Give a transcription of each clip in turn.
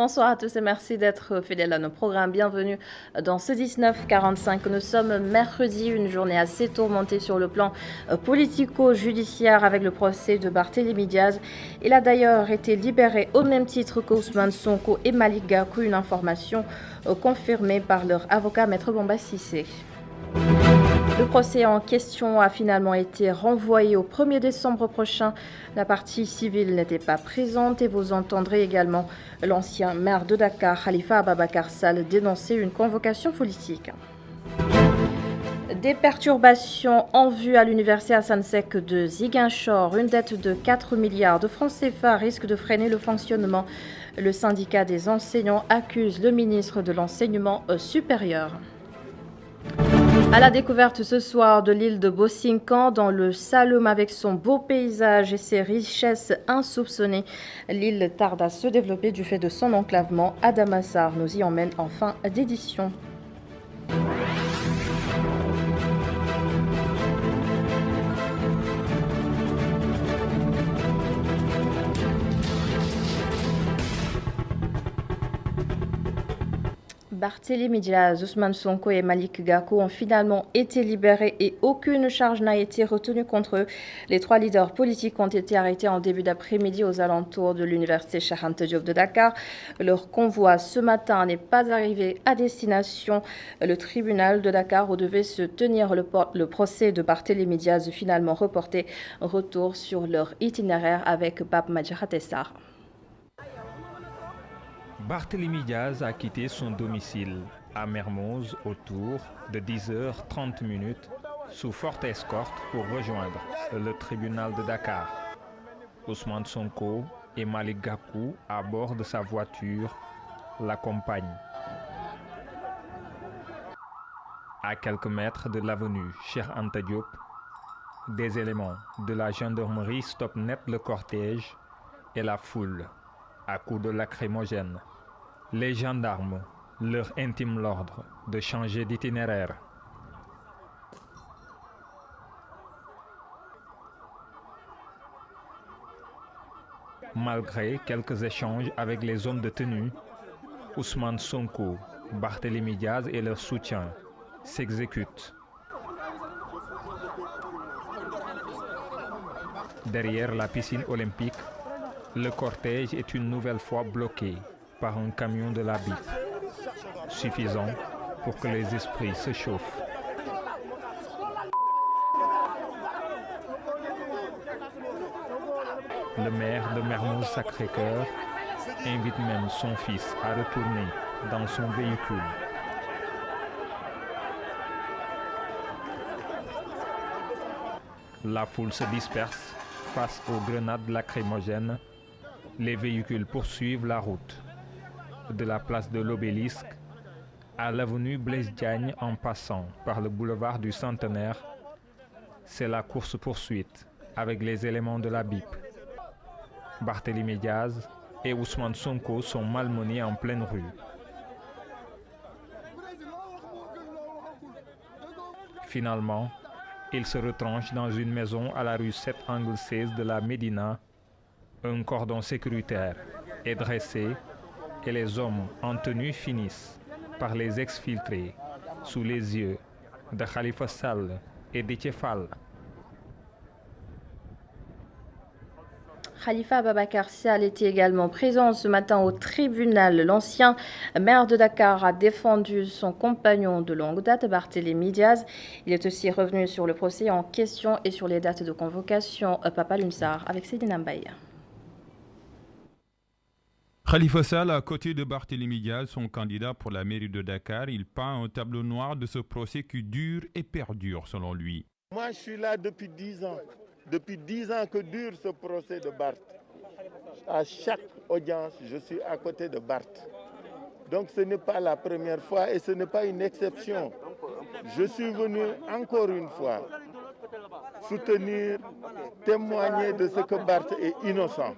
Bonsoir à tous et merci d'être fidèles à nos programmes. Bienvenue dans ce 19:45. Nous sommes mercredi, une journée assez tourmentée sur le plan politico-judiciaire avec le procès de Barthélémy Diaz. Il a d'ailleurs été libéré au même titre qu'Ousmane Sonko et Malick Gakou, une information confirmée par leur avocat Maître Bamba Cissé. Le procès en question a finalement été renvoyé au 1er décembre prochain. La partie civile n'était pas présente et vous entendrez également l'ancien maire de Dakar, Khalifa Ababakar Sall, dénoncer une convocation politique. Des perturbations en vue à l'université Assane Seck de Ziguinchor. Une dette de 4 milliards de francs CFA risque de freiner le fonctionnement. Le syndicat des enseignants accuse le ministre de l'Enseignement supérieur. À la découverte ce soir de l'île de Bosinkan dans le Saloum avec son beau paysage et ses richesses insoupçonnées, l'île tarde à se développer du fait de son enclavement. Adam Assar nous y emmène en fin d'édition. Barthélémy Diaz, Ousmane Sonko et Malick Gakou ont finalement été libérés et aucune charge n'a été retenue contre eux. Les trois leaders politiques ont été arrêtés en début d'après-midi aux alentours de l'université Cheikh Anta Diop de Dakar. Leur convoi ce matin n'est pas arrivé à destination. Le tribunal de Dakar où devait se tenir le procès de Barthélémy Diaz finalement reporté. Retour sur leur itinéraire avec Pape Madjahate-Sarr. Barthélémy Diaz a quitté son domicile à Mermoz autour de 10h30 sous forte escorte pour rejoindre le tribunal de Dakar. Ousmane Sonko et Malick Gakou, à bord de sa voiture, l'accompagnent. À quelques mètres de l'avenue Cheikh Anta Diop, des éléments de la gendarmerie stoppent net le cortège et la foule à coups de lacrymogènes. Les gendarmes leur intiment l'ordre de changer d'itinéraire. Malgré quelques échanges avec les hommes de tenue, Ousmane Sonko, Barthélémy Diaz et leurs soutiens s'exécutent. Derrière la piscine olympique, le cortège est une nouvelle fois bloqué par un camion de la BIP, suffisant pour que les esprits se chauffent. Le maire de Mermoz Sacré-Cœur invite même son fils à retourner dans son véhicule. La foule se disperse face aux grenades lacrymogènes. Les véhicules poursuivent la route de la place de l'Obélisque à l'avenue Blaise Diagne en passant par le boulevard du Centenaire. C'est la course-poursuite avec les éléments de la BIP. Barthélémy Diaz et Ousmane Sonko sont malmenés en pleine rue. Finalement, ils se retranchent dans une maison à la rue 7 angle 16 de la Médina. Un cordon sécuritaire est dressé et les hommes en tenue finissent par les exfiltrer sous les yeux de Khalifa Sall et Déthié Fall. Khalifa Ababakar Sall était également présent ce matin au tribunal. L'ancien maire de Dakar a défendu son compagnon de longue date, Barthélémy Diaz. Il est aussi revenu sur le procès en question et sur les dates de convocation. Papa Lunsar avec Sédina Mbaye. Khalifa Sall, à côté de Barthélémy Diaz, son candidat pour la mairie de Dakar, il peint un tableau noir de ce procès qui dure et perdure selon lui. Moi, je suis là depuis 10 ans. Depuis 10 ans que dure ce procès de Barth. À chaque audience, je suis à côté de Barth. Donc ce n'est pas la première fois et ce n'est pas une exception. Je suis venu encore une fois soutenir, témoigner de ce que Barth est innocent.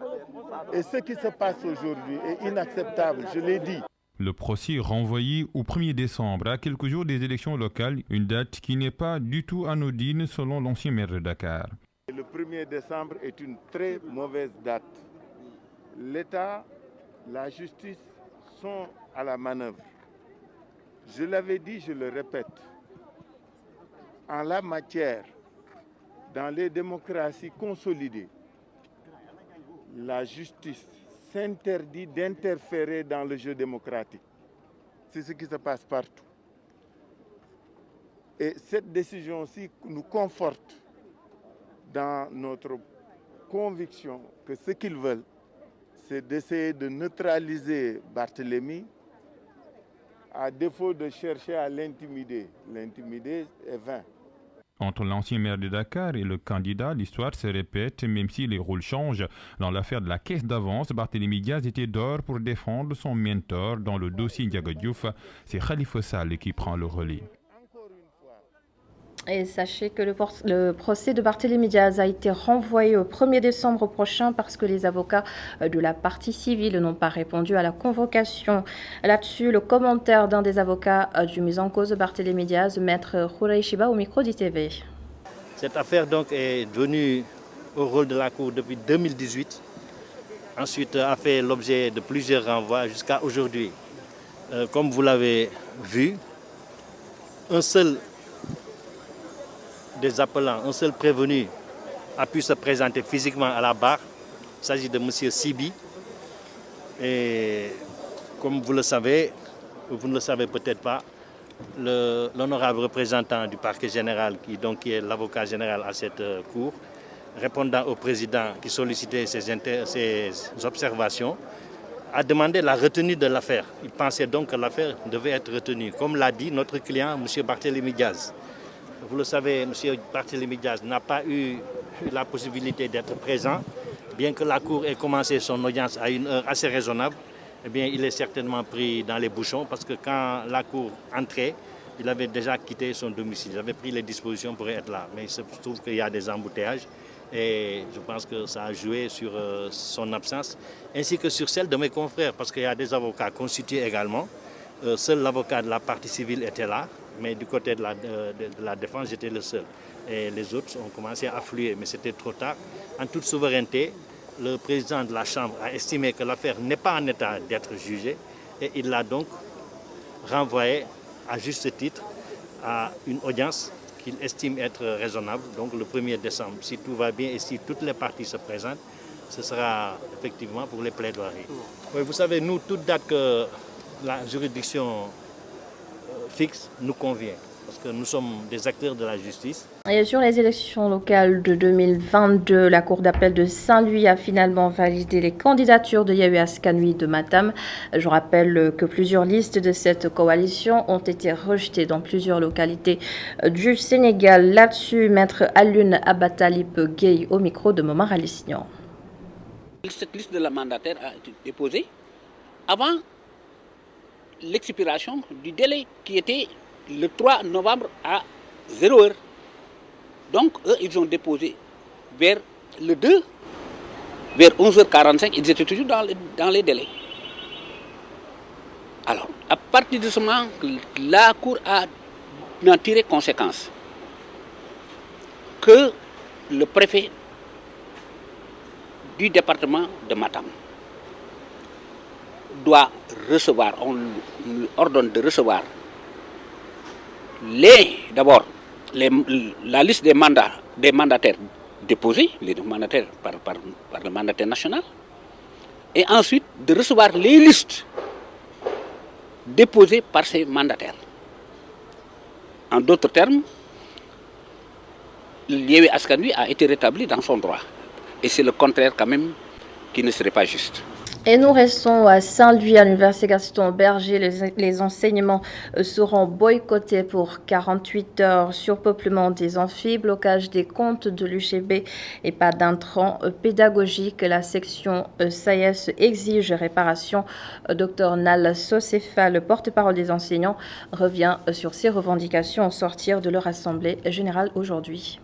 Et ce qui se passe aujourd'hui est inacceptable, je l'ai dit. Le procès est renvoyé au 1er décembre, à quelques jours des élections locales, une date qui n'est pas du tout anodine selon l'ancien maire de Dakar. Le 1er décembre est une très mauvaise date. L'État, la justice sont à la manœuvre. Je l'avais dit, je le répète, en la matière, dans les démocraties consolidées, la justice s'interdit d'interférer dans le jeu démocratique. C'est ce qui se passe partout. Et cette décision-ci nous conforte dans notre conviction que ce qu'ils veulent, c'est d'essayer de neutraliser Barthélemy à défaut de chercher à l'intimider. L'intimider est vain. Entre l'ancien maire de Dakar et le candidat, l'histoire se répète, même si les rôles changent. Dans l'affaire de la caisse d'avance, Barthélémy Diaz était d'or pour défendre son mentor. Dans le dossier Ndiaga Diouf, c'est Khalifa Sall qui prend le relais. Et sachez que le procès de Barthélémy Diaz a été renvoyé au 1er décembre prochain parce que les avocats de la partie civile n'ont pas répondu à la convocation. Là-dessus, le commentaire d'un des avocats du mis en cause de Barthélémy Diaz, maître Khouraï Chiba, au micro d'ITV. Cette affaire donc est venue au rôle de la Cour depuis 2018. Ensuite, a fait l'objet de plusieurs renvois jusqu'à aujourd'hui. Comme vous l'avez vu, un seul des appelants, un seul prévenu a pu se présenter physiquement à la barre. Il s'agit de M. Sibi. Et comme vous le savez, ou vous ne le savez peut-être pas, l'honorable représentant du parquet général, qui est l'avocat général à cette cour, répondant au président qui sollicitait ses observations, a demandé la retenue de l'affaire. Il pensait donc que l'affaire devait être retenue. Comme l'a dit notre client, M. Barthélémy Diaz. Vous le savez, M. Barthélémy Diaz n'a pas eu la possibilité d'être présent. Bien que la Cour ait commencé son audience à une heure assez raisonnable, eh bien, il est certainement pris dans les bouchons parce que quand la Cour entrait, il avait déjà quitté son domicile. Il avait pris les dispositions pour être là. Mais il se trouve qu'il y a des embouteillages et je pense que ça a joué sur son absence, ainsi que sur celle de mes confrères, parce qu'il y a des avocats constitués également. Seul l'avocat de la partie civile était là. Mais du côté de la défense, j'étais le seul. Et les autres ont commencé à affluer, mais c'était trop tard. En toute souveraineté, le président de la Chambre a estimé que l'affaire n'est pas en état d'être jugée et il l'a donc renvoyé à juste titre à une audience qu'il estime être raisonnable, donc le 1er décembre. Si tout va bien et si toutes les parties se présentent, ce sera effectivement pour les plaidoiries. Oui, vous savez, nous, toute date que la juridiction fixe nous convient, parce que nous sommes des acteurs de la justice. Et sur les élections locales de 2022, la Cour d'appel de Saint-Louis a finalement validé les candidatures de Yewwi Askan Wi de Matam. Je rappelle que plusieurs listes de cette coalition ont été rejetées dans plusieurs localités du Sénégal. Là-dessus, maître Alioune Abatalip Gueye au micro de Momar Alissignan. Cette liste de la mandataire a été déposée avant l'expiration du délai qui était le 3 novembre à 0h. Donc, eux, ils ont déposé vers le 2, vers 11h45, ils étaient toujours dans les délais. Alors, à partir de ce moment, la Cour a tiré conséquence que le préfet du département de Matam doit recevoir, on lui ordonne de recevoir d'abord la liste des mandataires déposés, les mandataires par le mandataire national, et ensuite de recevoir les listes déposées par ces mandataires. En d'autres termes, Yewwi Askan Wi a été rétabli dans son droit. Et c'est le contraire quand même qui ne serait pas juste. Et nous restons à Saint-Louis, à l'Université Gaston Berger. Les enseignements seront boycottés pour 48 heures. Surpeuplement des amphis, blocage des comptes de l'UGB et pas d'intrants pédagogiques. La section SAES exige réparation. Dr Nal Sosefa, le porte-parole des enseignants, revient sur ces revendications au sortir de leur assemblée générale aujourd'hui.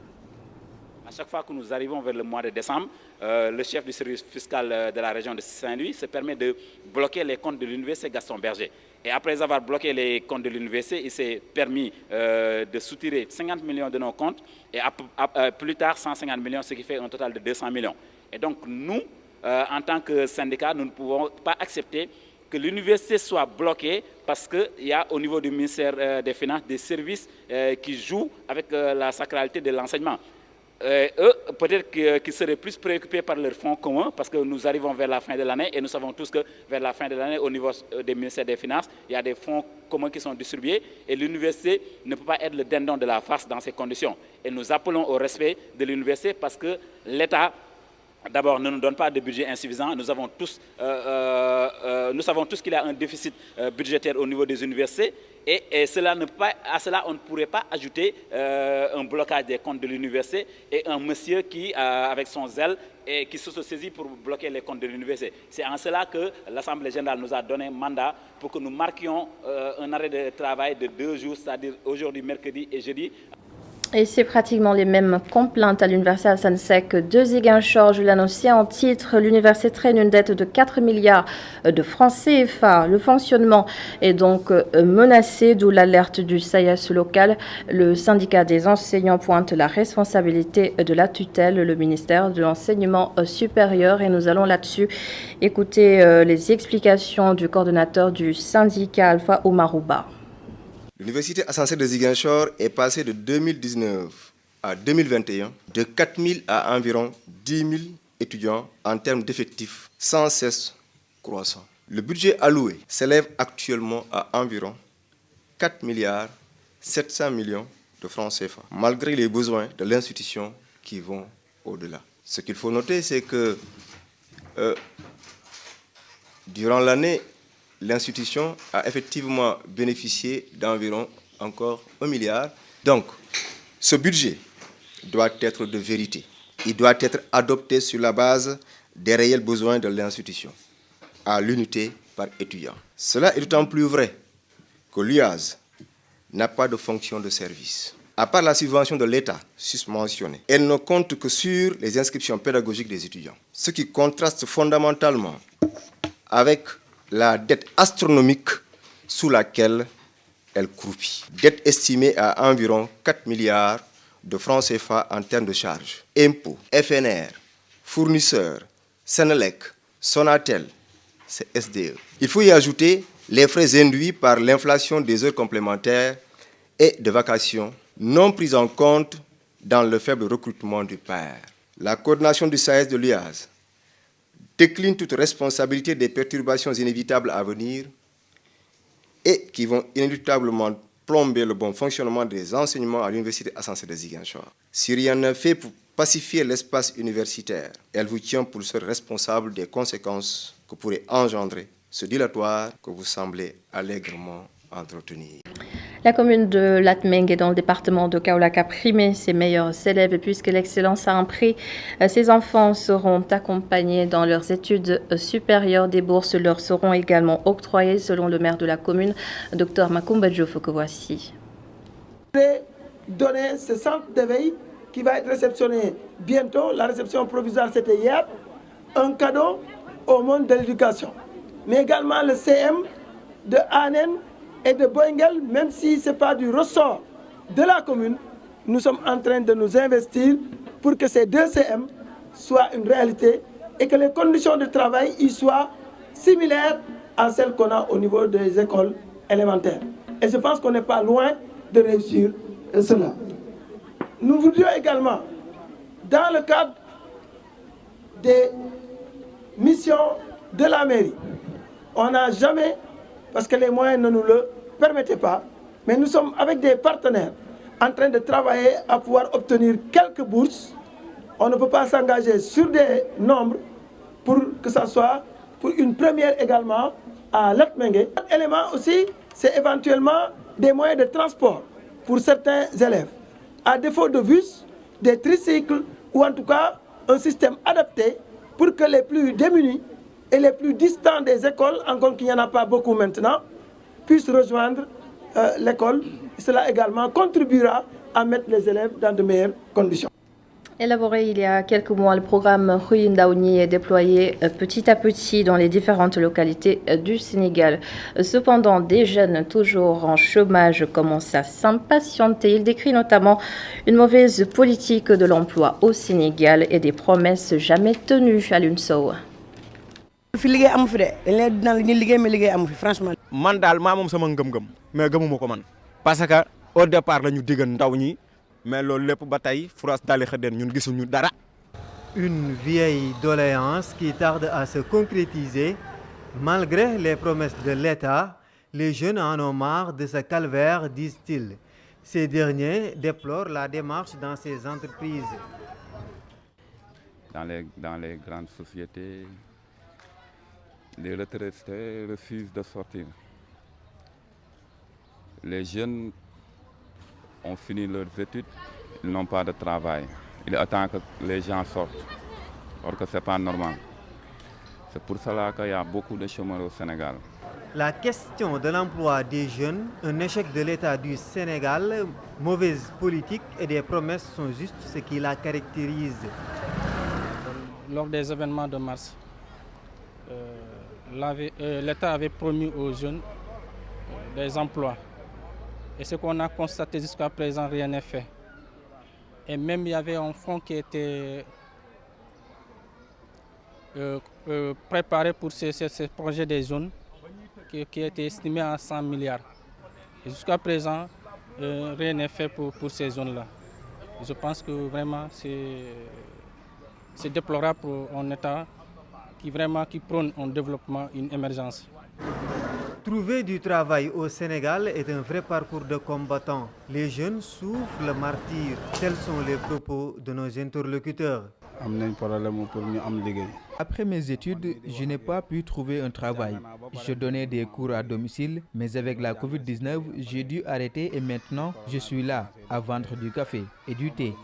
À chaque fois que nous arrivons vers le mois de décembre, le chef du service fiscal de la région de Saint-Louis se permet de bloquer les comptes de l'université Gaston Berger. Et après avoir bloqué les comptes de l'université, il s'est permis de soutirer 50 millions de nos comptes et plus tard 150 millions, ce qui fait un total de 200 millions. Et donc nous, en tant que syndicat, nous ne pouvons pas accepter que l'université soit bloquée parce qu'il y a au niveau du ministère des Finances des services qui jouent avec la sacralité de l'enseignement. Eux, peut-être qu'ils seraient plus préoccupés par leurs fonds communs parce que nous arrivons vers la fin de l'année et nous savons tous que vers la fin de l'année, au niveau des ministères des Finances, il y a des fonds communs qui sont distribués et l'université ne peut pas être le dindon de la farce dans ces conditions. Et nous appelons au respect de l'université parce que l'État, d'abord, ne nous donne pas de budget insuffisant. Nous savons tous qu'il y a un déficit budgétaire au niveau des universités et à cela, on ne pourrait pas ajouter un blocage des comptes de l'université et un monsieur qui, avec son zèle, et qui se saisit pour bloquer les comptes de l'université. C'est en cela que l'Assemblée générale nous a donné mandat pour que nous marquions un arrêt de travail de 2 jours, c'est-à-dire aujourd'hui, mercredi et jeudi. Et c'est pratiquement les mêmes complaintes à l'université Assane Seck de Ziguinchor. Je l'annonçais en titre, l'université traîne une dette de 4 milliards de francs CFA. Le fonctionnement est donc menacé, d'où l'alerte du SAIS local. Le syndicat des enseignants pointe la responsabilité de la tutelle, le ministère de l'enseignement supérieur. Et nous allons là-dessus écouter les explications du coordonnateur du syndicat Alpha Omarouba. L'université Assane Seck de Ziguinchor est passée de 2019 à 2021 de 4 000 à environ 10 000 étudiants en termes d'effectifs sans cesse croissant. Le budget alloué s'élève actuellement à environ 4 milliards 700 millions de francs CFA, malgré les besoins de l'institution qui vont au-delà. Ce qu'il faut noter, c'est que durant l'année, l'institution a effectivement bénéficié d'environ encore 1 milliard. Donc, ce budget doit être de vérité. Il doit être adopté sur la base des réels besoins de l'institution, à l'unité par étudiant. Cela est d'autant plus vrai que l'UAS n'a pas de fonction de service. À part la subvention de l'État susmentionnée, elle ne compte que sur les inscriptions pédagogiques des étudiants, ce qui contraste fondamentalement avec la dette astronomique sous laquelle elle croupit. Dette estimée à environ 4 milliards de francs CFA en termes de charges. Impôts, FNR, fournisseurs, Senelec, Sonatel, SDE. Il faut y ajouter les frais induits par l'inflation des heures complémentaires et de vacations non prises en compte dans le faible recrutement du père. La coordination du SAES de l'UAS décline toute responsabilité des perturbations inévitables à venir et qui vont inéluctablement plomber le bon fonctionnement des enseignements à l'université Assane Seck de Ziguinchor. Si rien n'est fait pour pacifier l'espace universitaire, elle vous tient pour seul responsable des conséquences que pourrait engendrer ce dilatoire que vous semblez allègrement entretenir. La commune de Latmingué dans le département de Kaolack a primé ses meilleurs élèves et puisque l'excellence a un prix, ces enfants seront accompagnés dans leurs études supérieures. Des bourses leur seront également octroyées selon le maire de la commune, Dr Macoumba Diouf, que voici. Donner ce centre d'éveil qui va être réceptionné bientôt, la réception provisoire c'était hier, un cadeau au monde de l'éducation. Mais également le CM de Anen et de Boingel, même si ce n'est pas du ressort de la commune, nous sommes en train de nous investir pour que ces 2 CM soient une réalité et que les conditions de travail y soient similaires à celles qu'on a au niveau des écoles élémentaires. Et je pense qu'on n'est pas loin de réussir cela. Nous voudrions également, dans le cadre des missions de la mairie, on n'a jamais, parce que les moyens ne nous le permettaient pas, mais nous sommes avec des partenaires en train de travailler à pouvoir obtenir quelques bourses. On ne peut pas s'engager sur des nombres pour que ça soit pour une première également à Latmingué. Un élément aussi, c'est éventuellement des moyens de transport pour certains élèves. À défaut de bus, des tricycles ou en tout cas un système adapté pour que les plus démunis et les plus distants des écoles, encore qu'il n'y en a pas beaucoup maintenant, puissent rejoindre l'école. Cela également contribuera à mettre les élèves dans de meilleures conditions. Élaboré il y a quelques mois, le programme Rui Ndaouni est déployé petit à petit dans les différentes localités du Sénégal. Cependant, des jeunes toujours en chômage commencent à s'impatienter. Il décrit notamment une mauvaise politique de l'emploi au Sénégal et des promesses jamais tenues à l'UNSO. franchement. man daal maa moom sama ngëm-ngëm mais gëmuma ko man parce que au départ la ñu diggan ndaw ñi mais loolu lépp ba tey France daal di xëddeen ñun gisuñu dara. Une vieille doléance qui tarde à se concrétiser. Malgré les promesses de l'État, les jeunes en ont marre de ce calvaire, disent-ils. Ces derniers déplorent la démarche dans ces entreprises. Dans les grandes sociétés, les retraités refusent de sortir. Les jeunes ont fini leurs études, ils n'ont pas de travail. Il attend que les gens sortent, or que ce n'est pas normal. C'est pour cela qu'il y a beaucoup de chômeurs au Sénégal. La question de l'emploi des jeunes, un échec de l'État du Sénégal, mauvaise politique et des promesses sont juste ce qui la caractérise. Lors des événements de mars, l'État avait promis aux jeunes des emplois. Et ce qu'on a constaté jusqu'à présent, rien n'est fait. Et même il y avait un fonds qui était préparé pour ces projets des zones qui était estimé à 100 milliards. Et jusqu'à présent, rien n'est fait pour ces zones-là. Je pense que vraiment c'est déplorable pour un État qui prône un développement, une émergence. Trouver du travail au Sénégal est un vrai parcours de combattant. Les jeunes souffrent le martyre. Tels sont les propos de nos interlocuteurs. Après mes études, je n'ai pas pu trouver un travail. Je donnais des cours à domicile, mais avec la Covid-19, j'ai dû arrêter et maintenant, je suis là à vendre du café et du thé.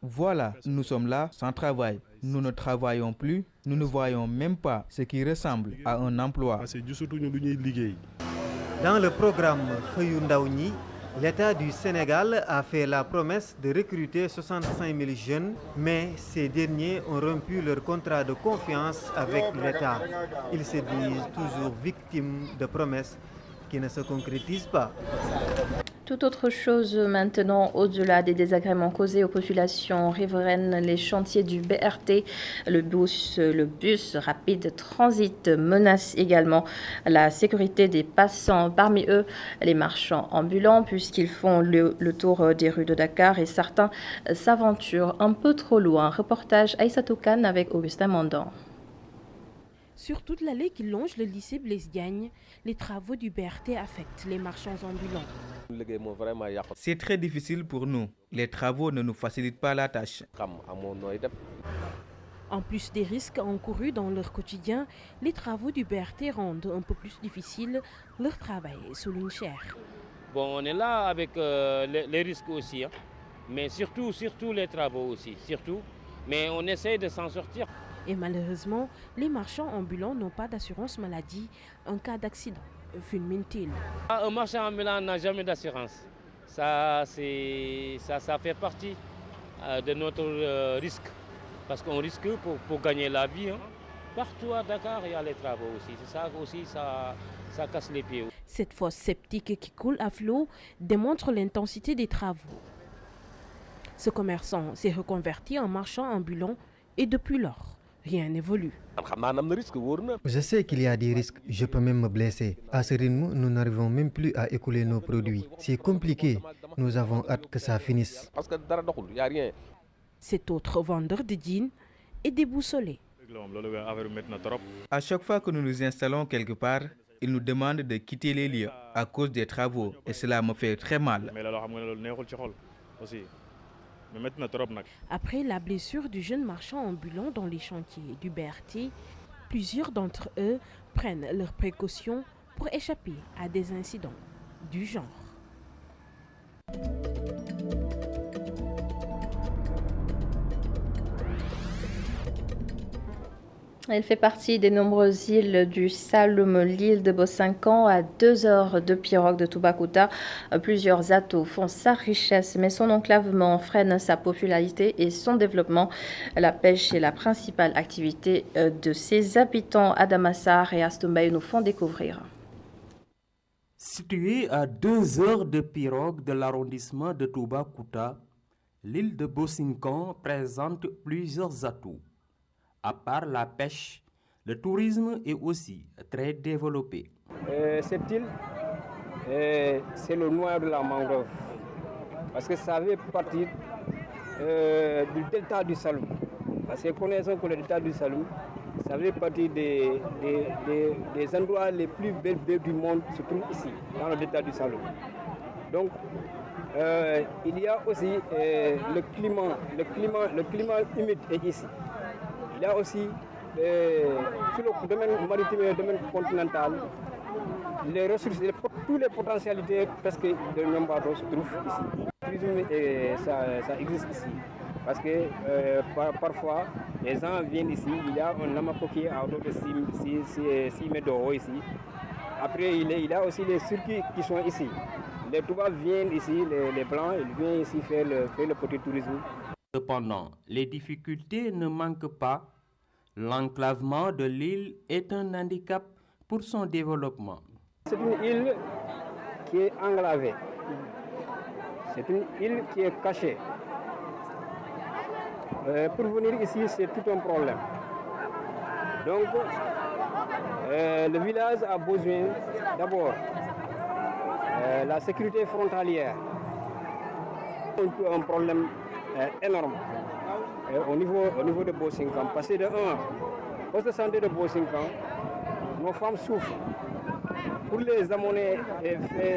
Voilà, nous sommes là sans travail. Nous ne travaillons plus, nous ne voyons même pas ce qui ressemble à un emploi. Dans le programme Xëyu Ndaw ñi, l'État du Sénégal a fait la promesse de recruter 65 000 jeunes, mais ces derniers ont rompu leur contrat de confiance avec l'État. Ils se disent toujours victimes de promesses qui ne se concrétisent pas. Tout autre chose maintenant, au-delà des désagréments causés aux populations riveraines, les chantiers du BRT, le bus rapide transit menace également la sécurité des passants, parmi eux les marchands ambulants, puisqu'ils font le tour des rues de Dakar et certains s'aventurent un peu trop loin. Reportage Aïssatou Kane avec Augustin Mandan. Sur toute l'allée qui longe le lycée Blaise Diagne, les travaux du BRT affectent les marchands ambulants. C'est très difficile pour nous. Les travaux ne nous facilitent pas la tâche. En plus des risques encourus dans leur quotidien, les travaux du BRT rendent un peu plus difficile leur travail, souligne Cher. Bon, on est là avec les risques aussi, hein. Mais surtout les travaux aussi, surtout. Mais on essaie de s'en sortir. Et malheureusement, les marchands ambulants n'ont pas d'assurance maladie en cas d'accident, fulmine-t-il. Un marchand ambulant n'a jamais d'assurance. Ça fait partie de notre risque. Parce qu'on risque pour gagner la vie. Hein. Partout à Dakar, il y a les travaux aussi. C'est ça aussi, ça casse les pieds. Cette fosse septique qui coule à flot démontre l'intensité des travaux. Ce commerçant s'est reconverti en marchand ambulant et depuis lors, rien n'évolue. Je sais qu'il y a des risques, je peux même me blesser. À ce rythme, nous n'arrivons même plus à écouler nos produits. C'est compliqué, nous avons hâte que ça finisse. Cet autre vendeur de jeans est déboussolé. À chaque fois que nous nous installons quelque part, ils nous demandent de quitter les lieux à cause des travaux et cela me fait très mal. Après la blessure du jeune marchand ambulant dans les chantiers du BRT, plusieurs d'entre eux prennent leurs précautions pour échapper à des incidents du genre. Elle fait partie des nombreuses îles du Saloum, l'île de Bossincan, à 2 heures de pirogue de Toubacouta. Plusieurs atolls font sa richesse, mais son enclavement freine sa popularité et son développement. La pêche est la principale activité de ses habitants. Adamassar et Astombaye nous font découvrir. Situé à 2 heures de pirogue de l'arrondissement de Toubacouta, L'île de Bosinkan présente plusieurs atouts. À part la pêche, le tourisme est aussi très développé. Cette île, c'est le noyau de la mangrove, parce que ça fait partie du delta du Saloum. Parce que connaissons que le delta du Saloum, ça fait partie des endroits les plus belles du monde se trouvent ici, dans le delta du Saloum. Donc, il y a aussi le climat humide est ici. Il y a aussi, sur le domaine maritime et le domaine continental, les ressources, toutes les potentialités presque de Niambato se trouvent ici. Le tourisme, ça existe ici. Parce que parfois, les gens viennent ici, il y a un amacoquier à hauteur de 6 mètres de haut ici. Après, il y a aussi les circuits qui sont ici. Les Touba viennent ici, les Blancs, ils viennent ici faire le petit tourisme. Cependant, les difficultés ne manquent pas. L'enclavement de l'île est un handicap pour son développement. C'est une île qui est enclavée. C'est une île qui est cachée. Pour venir ici, c'est tout un problème. Donc, le village a besoin d'abord la sécurité frontalière. Un problème énorme au niveau de Bosinkan. Parce que de poste de santé de Bosinkan, nos femmes souffrent. Pour les amener,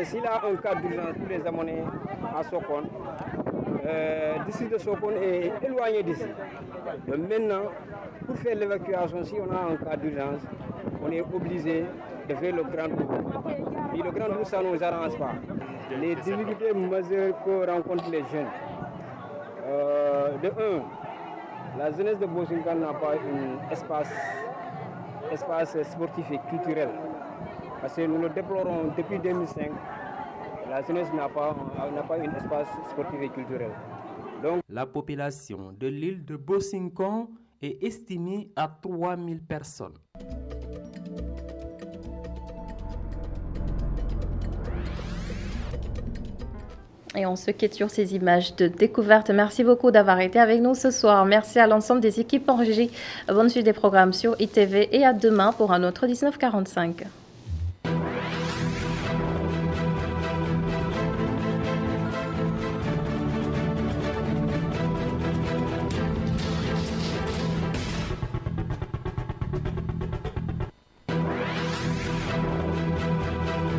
s'il y a un cas d'urgence pour les amener à Sokone, le district de Sokone est éloigné d'ici. Maintenant, pour faire l'évacuation, si on a un cas d'urgence, on est obligé de faire le grand tour. Et le grand tour, ça ne nous arrange pas. Les difficultés majeures que rencontrent les jeunes. La jeunesse de Bosinkan n'a pas un espace sportif et culturel. Parce que nous le déplorons depuis 2005. La jeunesse n'a pas un espace sportif et culturel. Donc, la population de l'île de Bosinkan est estimée à 3000 personnes. Et on se quitte sur ces images de découverte. Merci beaucoup d'avoir été avec nous ce soir. Merci à l'ensemble des équipes en régie. Bonne suite des programmes sur ITV et à demain pour un autre 19h45.